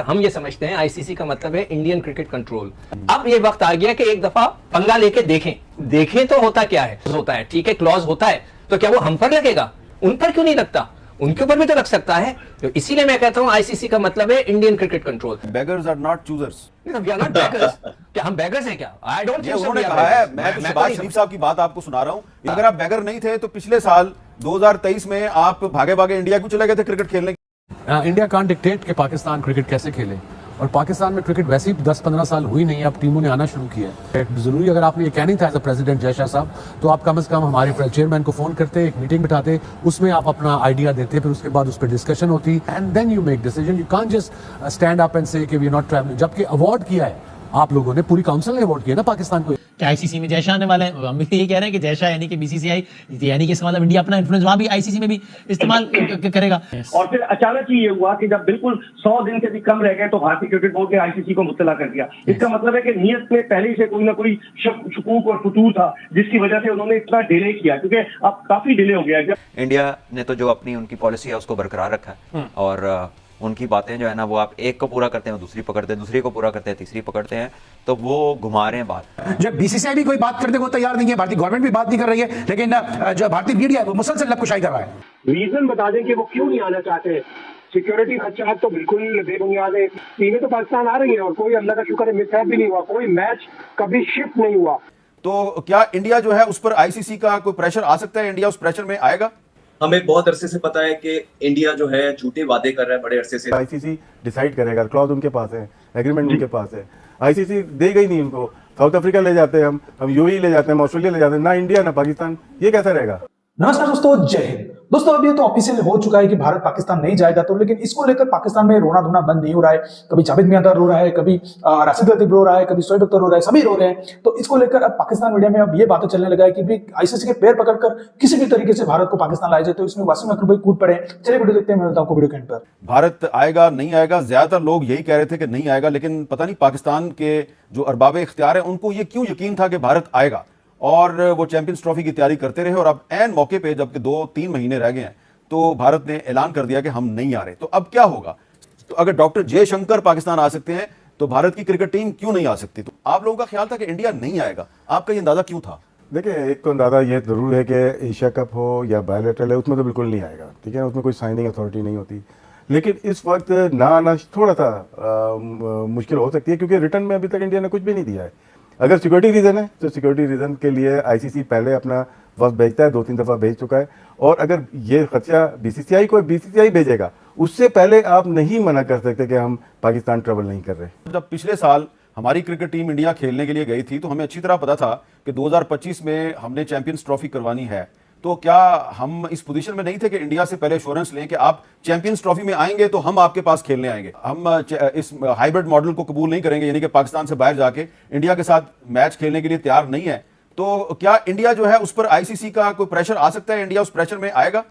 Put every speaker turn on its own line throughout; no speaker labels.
हम ये समझते हैं आईसीसी का मतलब है इंडियन क्रिकेट कंट्रोल। अब ये वक्त आ गया कि एक दफा पंगा लेके देखें तो होता क्या है। होता है ठीक है, क्लॉज होता है, तो क्या वो हम पर लगेगा? उन पर क्यों नहीं लगता? उनके ऊपर भी तो लग सकता है। तो इसीलिए मैं कहता हूं आईसीसी का मतलब है Indian cricket control.
Beggars are not choosers.
We are not beggars. क्या हम बेगर्स हैं क्या? I don't think so.
उन्होंने कहा है, मैं शहबाज शरीफ साहब की बात आपको सुना रहा हूं। अगर आप बेगर नहीं थे तो पिछले साल 2023 में आप भागे भागे इंडिया क्यों चले गए थे क्रिकेट खेलने?
इंडिया कांट डिक्टेट कि पाकिस्तान क्रिकेट कैसे खेले, और पाकिस्तान में क्रिकेट वैसे ही 10-15 साल हुई नहीं, अब टीमों ने आना शुरू किया है। जरूरी अगर आपने ये कहनी था as a president Jay Shah साहब, तो आप कम से कम हमारे चेयरमैन को फोन करते, एक मीटिंग बिठाते, उसमें आप अपना आइडिया देते, फिर उसके बाद उस पर डिस्कशन होती, and then you make decision. You can't just stand up and say that we are not travelling. जबकि अवार्ड किया है आप लोगों ने, पूरी काउंसिल ने अवार्ड किया ना पाकिस्तान को।
आईसीसी में जय शाह आने वाले हैं, हम भी यही कह रहे हैं कि जय शाह यानी कि बीसीसीआई यानी कि इसका मतलब इंडिया अपना इन्फ्लुएंस वहां भी आईसीसी में भी इस्तेमाल करेगा।
और फिर अचानक ही ये हुआ कि जब बिल्कुल 100 दिन से भी कम रह गए तो भारतीय क्रिकेट बोर्ड ने आईसीसी को मुत्तला कर दिया। इसका मतलब है कि नियत में पहले ही से कोई ना कोई शकूक और फतूर था, जिसकी वजह से उन्होंने इतना डिले किया, क्योंकि अब काफी डिले हो गया है।
इंडिया ने तो जो अपनी उनकी पॉलिसी है उसको बरकरार रखा है, और उनकी बातें जो है ना वो आप एक को पूरा करते हैं दूसरी पकड़ते हैं, दूसरी को पूरा करते हैं तीसरी पकड़ते हैं, तो वो घुमा रहे हैं बात।
जब बीसीसीआई भी कोई बात करने को तैयार नहीं है, भारतीय गवर्नमेंट भी बात नहीं कर रही है, लेकिन जो भारतीय मीडिया है वो मुसलसल लबकुशाई कर रहा है।
रीजन बता दें कि वो क्यों नहीं आना चाहते। सिक्योरिटी खर्चा तो बिल्कुल बेबुनियाद है। टीमें तो पाकिस्तान आ रही है और कोई अल्लाह का शुक्र है मिसहैप भी नहीं हुआ, कोई मैच कभी शिफ्ट नहीं हुआ।
तो क्या इंडिया जो है उस पर आईसीसी का कोई प्रेशर आ सकता है? इंडिया उस प्रेशर में आएगा?
हमें बहुत अरसे से पता है कि इंडिया जो है झूठे वादे कर रहा है बड़े अरसे से।
आईसीसी डिसाइड करेगा, क्लॉज उनके पास है, एग्रीमेंट उनके पास है। आईसीसी देगा ही नहीं उनको। साउथ अफ्रीका ले जाते हैं हम यूएई ले जाते हैं, हम ऑस्ट्रेलिया ले जाते हैं, ना इंडिया ना पाकिस्तान। ये कैसा रहेगा?
नमस्कार दोस्तों, जय हिंद। दोस्तों अब ये तो ऑफिशियल हो चुका है कि भारत पाकिस्तान नहीं जाएगा, तो लेकिन इसको लेकर पाकिस्तान में रोना धोना बंद नहीं हो रहा है। कभी जावेद मियांदार रो रहा है, कभी राशिद लतीफ रो रहा है, कभी शोएब अख्तर रो रहा है, सभी रो रहे हैं। तो इसको लेकर अब पाकिस्तान मीडिया में अब ये बातें चलने लगा है कि आईसीसी के पैर पकड़कर किसी भी तरीके से भारत को पाकिस्तान लाया जाए। तो इसमें वासिम अख्तर भाई कूद पड़े। चलिए वीडियो देखते हैं, मैं मिलता हूं आपको वीडियो के एंड पर।
भारत आएगा नहीं आएगा, ज्यादातर लोग यही कह रहे थे कि नहीं आएगा, लेकिन पता नहीं पाकिस्तान के जो अरबाब इख्तियार है उनको ये क्यों यकीन था कि भारत आएगा, और वो चैंपियंस ट्रॉफी की तैयारी करते रहे। और अब एन मौके पे जबकि 2-3 महीने रह गए हैं तो भारत ने ऐलान कर दिया कि हम नहीं आ रहे। तो अब क्या होगा? तो अगर डॉक्टर जयशंकर पाकिस्तान आ सकते हैं तो भारत की क्रिकेट टीम क्यों नहीं आ सकती? तो आप लोगों का ख्याल था कि इंडिया नहीं आएगा, आपका ये अंदाजा क्यों था?
देखिए, एक तो अंदाजा ये जरूर है कि एशिया कप हो या बायोलेटरल है, उसमें तो बिल्कुल नहीं आएगा, ठीक है, उसमें कोई साइनिंग अथॉरिटी नहीं होती। लेकिन इस वक्त ना आना थोड़ा सा मुश्किल हो सकती है, क्योंकि रिटर्न में अभी तक इंडिया ने कुछ भी नहीं दिया है। अगर सिक्योरिटी रीजन है तो सिक्योरिटी रीजन के लिए आईसीसी पहले अपना वक्त भेजता है, 2-3 दफा भेज चुका है। और अगर ये खर्चा बीसीसीआई भेजेगा, उससे पहले आप नहीं मना कर सकते कि हम पाकिस्तान ट्रेवल नहीं कर रहे।
जब पिछले साल हमारी क्रिकेट टीम इंडिया खेलने के लिए गई थी तो हमें अच्छी तरह पता था कि 2025 में हमने चैंपियंस ट्रॉफी करवानी है। तो क्या हम इस पोजीशन में नहीं थे कि इंडिया से पहले एश्योरेंस लें कि आप चैंपियंस ट्रॉफी में आएंगे तो हम आपके पास खेलने आएंगे? हम इस हाइब्रिड मॉडल को कबूल नहीं करेंगे, यानी कि पाकिस्तान से बाहर जाके इंडिया के साथ मैच खेलने के लिए तैयार नहीं है। तो क्या इंडिया जो है उस पर आईसीसी का कोई प्रेशर आ सकता है? इंडिया उस प्रेशर में आएगा?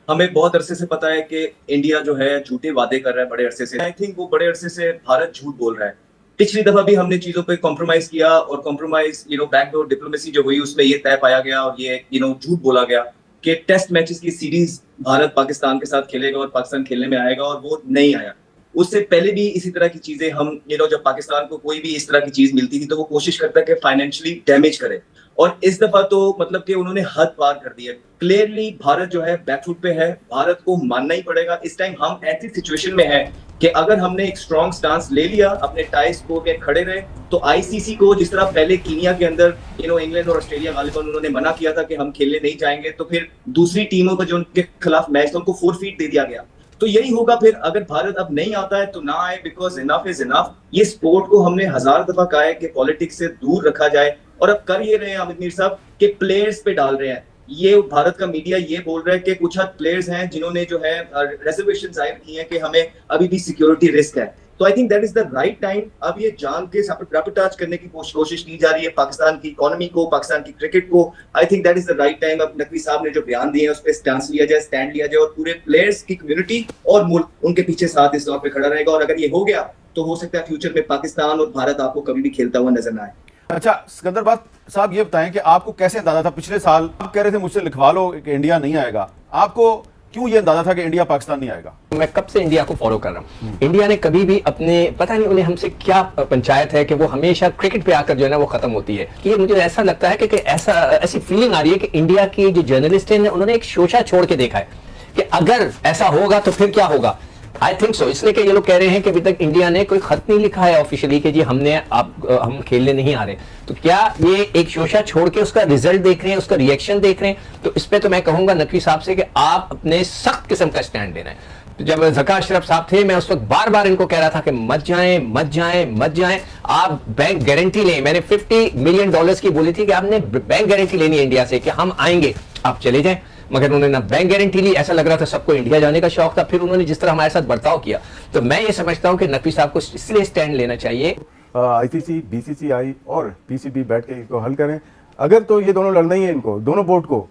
हमें बहुत अरसे से पता है कि इंडिया जो है झूठे वादे कर रहा है बड़े अरसे से। आई थिंक वो बड़े अरसे से भारत झूठ बोल रहा है। पिछली दफा भी हमने चीजों पे कॉम्प्रोमाइज किया, और कॉम्प्रोमाइज बैकडोर डिप्लोमेसी जो हुई उसमें ये तय पाया गया और ये झूठ बोला गया कि टेस्ट मैचेस की सीरीज भारत पाकिस्तान के साथ खेलेगा और पाकिस्तान खेलने में आएगा, और वो नहीं आया। उससे पहले भी इसी तरह की चीजें हम जब पाकिस्तान को कोई भी इस तरह की चीज मिलती थी तो वो कोशिश करता है कि फाइनेंशियली डैमेज करे, और इस दफा तो मतलब कि उन्होंने हद पार कर दी है। क्लियरली भारत जो है बैकफुट पे है, भारत को मानना ही पड़ेगा। इस टाइम हम ऐसी सिचुएशन में है कि अगर हमने एक स्ट्रॉन्ग स्टांस ले लिया, अपने टाइस को के खड़े रहे, तो आईसीसी को जिस तरह पहले कीनिया के अंदर इंग्लैंड और ऑस्ट्रेलिया गालिबन उन्होंने मना किया था कि हम खेलने नहीं जाएंगे, तो फिर दूसरी टीमों का जो उनके खिलाफ मैच था उनको फोरफीट दे दिया गया। तो यही होगा फिर, अगर भारत अब नहीं आता है तो ना आए, बिकॉज इनफ इज इनफ। ये स्पोर्ट को हमने 1000 दफा कहा है कि पॉलिटिक्स से दूर रखा जाए, और अब कर ये रहे हैं अमित मीर साहब के प्लेयर्स पे डाल रहे हैं। ये भारत का मीडिया ये बोल रहा है कि कुछ हद प्लेयर्स हैं जिन्होंने जो है रेजर्वेशन जाहिर की है कि हमें अभी भी सिक्योरिटी रिस्क है। तो I think that is the right time. अब ये जान के सैबोटेज करने की कोशिश की जा रही है पाकिस्तान की इकोनॉमी को, पाकिस्तान की क्रिकेट को। I think that is the right time. अब नकवी साहब ने जो बयान दिए हैं उस पर स्टैंड लिया जाए, और पूरे प्लेयर्स की कम्युनिटी और मुल्क उनके पीछे साथ इस दौर पे खड़ा रहेगा। और अगर ये हो गया तो हो सकता है फ्यूचर में पाकिस्तान और भारत आपको कभी भी खेलता हुआ नजर ना आए।
अच्छा, सिकंदर साहब ये बताएं कि आपको कैसे अंदाजा था? पिछले साल आप कह रहे थे मुझसे लिखवा लो कि इंडिया नहीं आएगा, आपको क्यों ये अंदाजा था कि इंडिया पाकिस्तान नहीं आएगा?
मैं कब से इंडिया को फॉलो कर रहा हूँ। इंडिया ने कभी भी अपने, पता नहीं उन्हें हमसे क्या पंचायत है कि वो हमेशा क्रिकेट पे आकर जो है ना वो खत्म होती है। कि मुझे ऐसा लगता है कि ऐसी फीलिंग आ रही है कि इंडिया की जो जर्नलिस्ट हैं उन्होंने एक शोशा छोड़ के देखा है कि अगर ऐसा होगा तो फिर क्या होगा। आई थिंक सो, इसलिए कि ये लोग कह रहे हैं कि अभी तक इंडिया ने कोई खत नहीं लिखा है ऑफिशियली कि जी हम खेलने नहीं आ रहे। तो क्या ये एक शोशा छोड़ के उसका रिजल्ट देख रहे हैं, उसका रिएक्शन देख रहे हैं? तो इस पे तो मैं कहूंगा नकवी साहब से कि आप अपने सख्त किस्म का स्टैंड लेना है। तो जब ज़का अशरफ साहब थे, मैं उस वक्त बार बार इनको कह रहा था कि मत जाएं मत जाएं मत जाएं, आप बैंक गारंटी लें। मैंने $50 मिलियन की बोली थी कि आपने बैंक गारंटी लेनी है इंडिया से कि हम आएंगे, आप चले जाएं। मगर उन्होंने ना बैंक गारंटी ली, ऐसा लग रहा था सबको इंडिया जाने का शौक था। फिर उन्होंने जिस तरह हमारे साथ बर्ताव किया, तो मैं ये समझता हूं कि नकवी साहब को इसलिए स्टैंड लेना चाहिए।
आईसीसी, बीसीसीआई और पीसीबी बैठ के इसको हल करें। अगर तो ये दोनों लड़ना ही है इनको, दोनों बोर्ड को,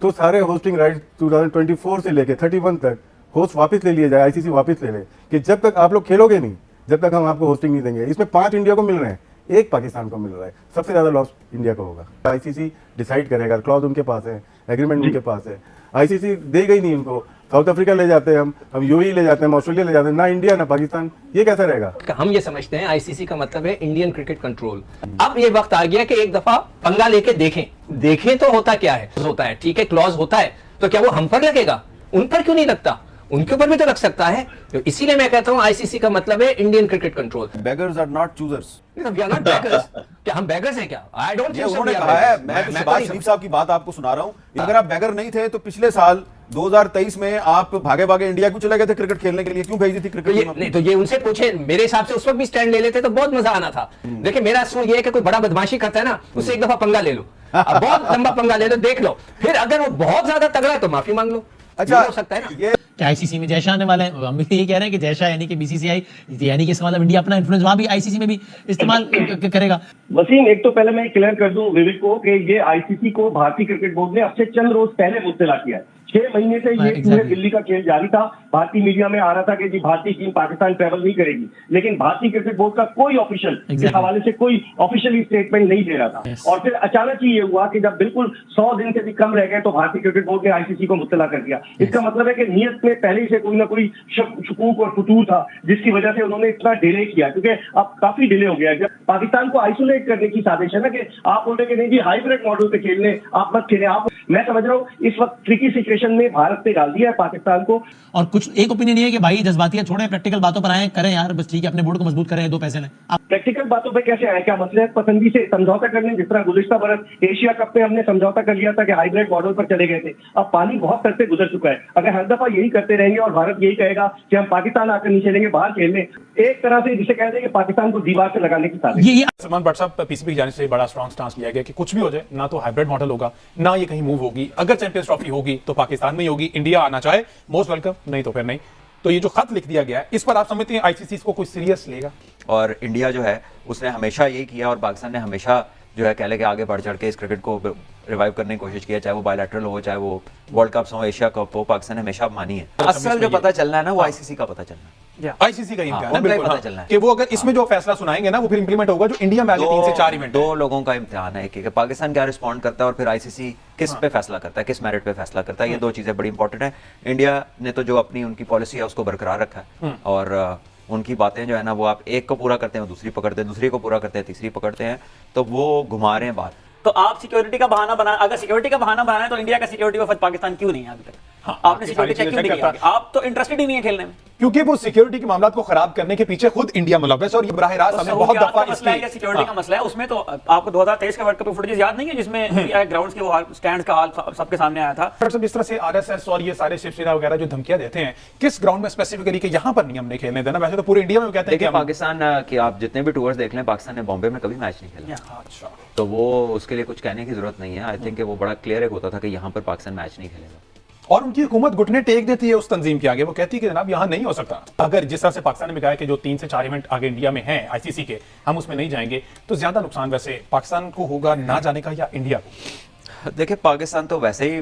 तो सारे होस्टिंग राइट 2024 से लेके 31 तक होस्ट वापस ले लिया जाए, आईसीसी वापस ले ले कि जब तक आप लोग खेलोगे नहीं, जब तक हम आपको होस्टिंग नहीं देंगे। इसमें 5 इंडिया को मिल रहे हैं, 1 पाकिस्तान को मिल रहा है। सबसे ज्यादा लॉस इंडिया को होगा। आईसीसी डिसाइड करेगा, क्लॉज उनके पास है, एग्रीमेंट उनके पास है। आईसीसी देगा ही नहीं उनको। साउथ अफ्रीका ले जाते हैं हम यूएई ले जाते हैं, ऑस्ट्रेलिया ले जाते हैं, ना इंडिया ना पाकिस्तान। ये कैसा रहेगा?
हम ये समझते हैं आईसीसी का मतलब है इंडियन क्रिकेट कंट्रोल। अब ये वक्त आ गया कि एक दफा पंगा लेके देखें तो होता क्या है। होता है, ठीक है, क्लॉज होता है, तो क्या वो हम पर लगेगा? उन पर क्यों नहीं लगता? उनके ऊपर भी तो लग सकता है। तो इसीलिए मैं कहता हूं आईसीसी का मतलब है Indian cricket control.
Beggars are not choosers.
We are not beggars. क्या हम बेगर्स हैं क्या? I don't think so.
उन्होंने कहा है, मैं तो शहबाज शरीफ साहब की बात आपको सुना रहा हूं। अगर आप बेगर नहीं थे तो पिछले साल 2023 में आप भागे भागे इंडिया क्यों चले गए थे क्रिकेट खेलने के लिए? क्यों भेजी थी क्रिकेट टीम?
नहीं तो ये उनसे पूछे। मेरे हिसाब से उस वक्त भी स्टैंड ले लेते तो बहुत मजा आना था। देखिए मेरा असूल ये है कि कोई बड़ा बदमाशी करता है ना, उससे एक दफा पंगा ले लो, बहुत लंबा पंगा ले लो, देख लो, फिर अगर वो बहुत ज्यादा तगड़ा है तो माफी मांग लो। अच्छा हो सकता है ना।
ये
आईसीसी में जय शाह आने वाले हैं। हम भी ये कह रहे हैं कि जय शाह यानी कि बीसीसीआई यानी कि इसका मतलब इंडिया अपना इन्फ्लुएंस वहां भी आईसीसी में भी इस्तेमाल करेगा।
वसीम, एक तो पहले मैं क्लियर कर दूं विवेक को कि ये आईसीसी को भारतीय क्रिकेट बोर्ड ने अब से चंद रोज पहले मुब्तला किया है। 6 महीने से ये पूरे दिल्ली का खेल जारी था। भारतीय मीडिया में आ रहा था कि जी भारतीय टीम पाकिस्तान ट्रैवल नहीं करेगी, लेकिन भारतीय क्रिकेट बोर्ड का कोई ऑफिशियल इस हवाले से कोई ऑफिशियली स्टेटमेंट नहीं दे रहा था। और फिर अचानक ही ये हुआ कि जब बिल्कुल 100 दिन से भी कम रह गए तो भारतीय क्रिकेट बोर्ड ने आईसीसी को मुत्तला कर दिया। इसका मतलब है कि नियत में पहले से कोई ना कोई शकूक और फतूर था, जिसकी वजह से उन्होंने इतना डिले किया, क्योंकि अब काफी डिले हो गया है। जब पाकिस्तान को आइसोलेट करने की साजिश है ना कि आप बोल रहे कि नहीं जी हाइब्रिड मॉडल पे खेलने, आप मत खेलें। आप, मैं समझ रहा हूँ इस वक्त ट्रिकी सिचुएशन में भारत ने डाल दिया है पाकिस्तान को।
और कुछ एक ओपिनियन ये है कि भाई जज्बातियां छोड़ें, प्रैक्टिकल बातों पर आए, करें यार, बस ठीक है, अपने बोर्ड को मजबूत करें, 2 पैसे लें।
प्रैक्टिकल बातों पे कैसे आए? क्या मसलहत पसंदी से समझौता करने, जिस तरह गुज़िश्ता बरस एशिया कप में हमने समझौता कर लिया था कि हाइब्रिड मॉडल पर चले गए थे। अब पानी बहुत सर से गुजर चुका है। अगर हर दफा यही करते रहेंगे और भारत यही कहेगा कि हम पाकिस्तान आकर नहीं चलेंगे, बाहर खेलने, एक तरह से जिसे कहते हैं कि पाकिस्तान को दीवार से लगाने की साजिश।
सलमान भट्ट साहब, पीसीबी की जाने से बड़ा स्ट्रॉन्ग स्टांस लिया गया कि कुछ भी हो जाए, ना तो हाइब्रिड मॉडल होगा, ना ये कहीं मूव होगी। अगर चैंपियंस ट्रॉफी होगी तो पाकिस्तान में ही होगी, इंडिया आना चाहे मोस्ट वेलकम, नहीं तो फिर नहीं। तो ये जो खत लिख दिया गया है, इस पर आप समझते हैं आईसीसी इसको कोई सीरियस लेगा?
और इंडिया जो है उसने हमेशा यही किया, और पाकिस्तान ने हमेशा जो है कह ले के आगे बढ़ चढ़ के इस क्रिकेट को रिवाइव करने की कोशिश की है, चाहे वो बायलैटरल हो, चाहे वो वर्ल्ड कप्स हो, एशिया कप हो, पाकिस्तान ने हमेशा मानी है। असल जो पता चलना है ना वो आईसीसी का पता चलना है,
आईसीसी का इम्तिहान है,
बिल्कुल पता चलना है
कि वो अगर इसमें जो फैसला सुनाएंगे ना वो फिर इंप्लीमेंट होगा, जो इंडिया में आगे 3 से 4 इवेंट
2 लोगों का इम्तिहान है कि पाकिस्तान क्या रिस्पॉन्ड करता है और फिर आईसीसी किस पे फैसला करता है, किस मेरिट पे फैसला करता है। ये 2 चीजें बड़ी इंपॉर्टेंट है। इंडिया ने तो जो अपनी उनकी पॉलिसी है उसको बरकरार रखा है, और उनकी बातें जो है ना वो आप एक को पूरा करते हैं दूसरी पकड़ते हैं, दूसरी को पूरा करते हैं तीसरी पकड़ते हैं, तो वो घुमा रहे हैं बात।
तो आप सिक्योरिटी का बहाना बना, अगर सिक्योरिटी का बहाना बनाना है तो इंडिया का सिक्योरिटी वफद पाकिस्तान क्यों नहीं है अभी तक? आपने सिक्योरिटी चेक क्यों नहीं किया? आप तो इंटरेस्टेड ही नहीं है खेलने में,
क्योंकि वो सिक्योरिटी के मामला को खराब करने के पीछे खुद इंडिया मुलव्वस है। और ये बराह रास्त हमने बहुत दफा
इसकी सिक्योरिटी का मसला है। उसमें तो आपको 2023 के वर्ल्ड कप फुटेज याद नहीं है जिसमें ग्राउंड्स के वो स्टैंड्स का हाल सबके सामने आया था?
जिस तरह से आरएसएस और ये सारे शिवसेना वगैरह जो धमकियां देते हैं, किस ग्राउंड में स्पेसिफिकली कि यहाँ पर नहीं हमने खेलने देना, वैसे तो पूरे इंडिया में कहते हैं कि
पाकिस्तान के आप जितने भी टूर्स देख लें, पाकिस्तान ने बॉम्बे में कभी मैच नहीं खेला।
अच्छा,
तो वो उसके लिए कुछ कहने की जरूरत नहीं है। आई थिंक वो बड़ा क्लियर एक होता था कि यहाँ पर पाकिस्तान मैच नहीं खेलेगा,
और उनकी हुकूमत घुटने टेक देती है उस तंजीम के आगे। वो कहती है कि जनाब यहाँ नहीं हो सकता। अगर जिस तरह से पाकिस्तान ने कहा है कि जो 3 से 4 इवेंट आगे इंडिया में हैं आईसीसी के, हम उसमें नहीं जाएंगे, तो ज्यादा नुकसान वैसे पाकिस्तान को होगा ना जाने का या इंडिया को?
देखिए पाकिस्तान तो वैसे ही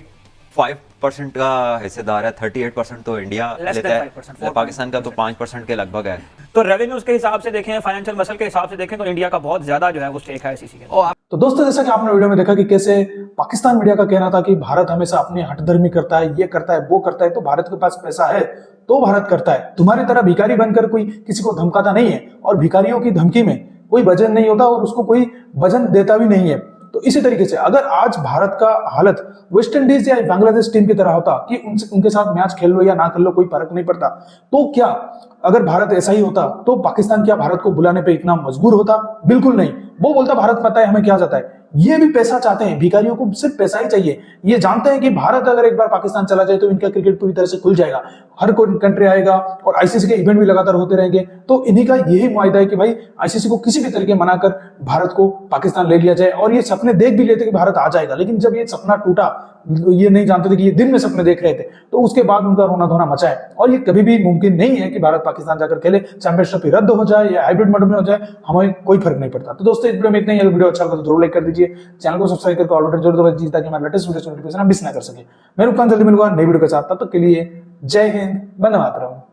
5% का हिस्सेदार है, 38% तो इंडिया लेता है, पाकिस्तान का तो 5% के लगभग है।
तो रेवेन्यूज के हिसाब से देखें, फाइनेंशियल मसल के हिसाब से देखें तो इंडिया का बहुत ज्यादा जो है वो स्टेक है आईसीसी के।
तो दोस्तों, जैसा कि आपने वीडियो में देखा कि कैसे पाकिस्तान मीडिया का कहना था कि भारत हमेशा अपनी हठधर्मी करता है, ये करता है, वो करता है, तो भारत के पास पैसा है तो भारत करता है। तुम्हारी तरह भिखारी बनकर कोई किसी को धमकाता नहीं है, और भिखारियों की धमकी में कोई वजन नहीं होता और उसको कोई वजन देता भी नहीं है। तो इसी तरीके से अगर आज भारत का हालत वेस्ट इंडीज या बांग्लादेश टीम की तरह होता कि उनके साथ मैच खेल लो या ना खेल लो कोई फर्क नहीं पड़ता, तो क्या अगर भारत ऐसा ही होता तो पाकिस्तान क्या भारत को बुलाने पे इतना मजबूर होता? बिल्कुल नहीं। वो बोलता भारत पता है हमें क्या जाता है। ये भी पैसा चाहते हैं, भिखारियों को सिर्फ पैसा ही चाहिए। ये जानते हैं कि भारत अगर एक बार पाकिस्तान चला जाए तो इनका क्रिकेट पूरी तरह से खुल जाएगा, हर कोई कंट्री आएगा और आईसीसी के इवेंट भी लगातार होते रहेंगे। तो इन्हीं का यही मुआहदा है कि भाई आईसीसी को किसी भी तरीके मनाकर भारत को पाकिस्तान ले लिया जाए। और ये सपने देख भी लेते कि भारत आ जाएगा, लेकिन जब ये सपना टूटा, ये नहीं जानते थे कि ये दिन में सपने देख रहे थे, तो उसके बाद उनका रोना धोना मचा है। और ये कभी भी मुमकिन नहीं है कि भारत पाकिस्तान जाकर खेले, चैंपियनशिप रद्द हो जाए या हाइब्रिड मॉडल में हो जाए, हमें कोई फर्क नहीं पड़ता। तो दोस्तों, इस वीडियो में इतना ही। अगर वीडियो अच्छा लगा तो जरूर लाइक कर दीजिए, चैनल को सब्सक्राइब करके ऑल बटन जरूर दबा दीजिए ताकि हमारे लेटेस्ट वीडियो नोटिफिकेशन आप मिस ना कर सके। मैं रुकता हूं, जल्दी मिलूंगा नई वीडियो के साथ। तब तक के लिए जय हिंद, वंदे मातरम।